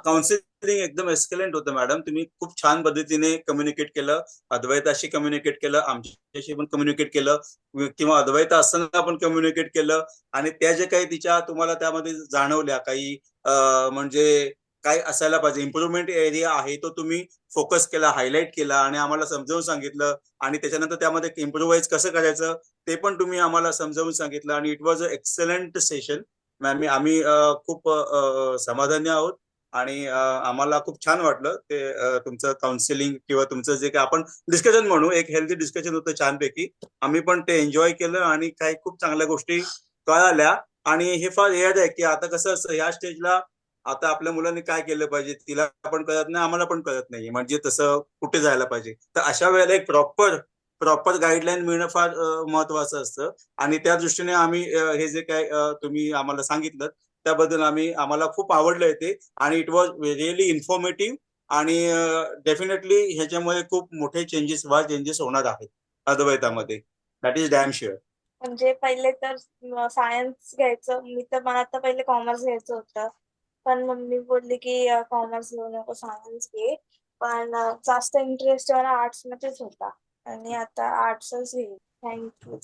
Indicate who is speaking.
Speaker 1: Counselling एकदम excellent होतं madam. तुम्ही खूप छान पद्धतीने कम्युनिकेट केलं. अद्वैताशी कम्युनिकेट केलं, आमच्याशी पण कम्युनिकेट केलं, किंवा अद्वैत असताना पण कम्युनिकेट केलं. आणि त्या जे काही तिच्या तुम्हाला त्यामध्ये जाणवल्या काही म्हणजे काय असायला पाहिजे इम्प्रुव्हमेंट एरिया आहे, तो तुम्ही फोकस केला, हायलाईट केला आणि आम्हाला समजावून सांगितलं. आणि त्याच्यानंतर त्यामध्ये इम्प्रुव्हाइज कसं करायचं ते पण तुम्ही आम्हाला समजावून सांगितलं. आणि it was a excellent session ma'am. आम्ही खूप समाधानी आहोत. आणि आम्हाला खूप छान वाटलं ते तुमचं काउन्सिलिंग किंवा तुमचं जे काही आपण डिस्कशन म्हणू, एक हेल्दी डिस्कशन होतं छानपैकी. आम्ही पण ते एन्जॉय केलं आणि काही खूप चांगल्या गोष्टी कळाल्या. आणि हे फार याद आहे की आता कसं असतं ह्या स्टेजला, आता आपल्या मुलांनी काय केलं पाहिजे तिला पण कळत नाही, आम्हाला पण कळत नाही, म्हणजे तसं कुठे जायला पाहिजे. तर अशा वेळेला एक प्रॉपर प्रॉपर गाईडलाईन मिळणं फार महत्वाचं असतं. आणि त्या दृष्टीने आम्ही हे जे काय तुम्ही आम्हाला सांगितलं त्याबद्दल आम्हाला खूप आवडलं ते. आणि इट वॉज रिअली इन्फॉर्मेटिव्ह. आणि डेफिनेटली ह्याच्यामुळे खूप मोठे चेंजेस होणार आहेत अद्वैतामध्ये. That is damn sure.
Speaker 2: म्हणजे पहिले तर सायन्स घ्यायचं, मला तर पहिले कॉमर्स घ्यायचं होतं. पण मम्मी बोलली की कॉमर्स घेऊ नको, सायन्स घे. पण जास्त इंटरेस्ट मला आर्ट्स मध्येच होता आणि आता आर्ट्सच घेईल. थँक्यू.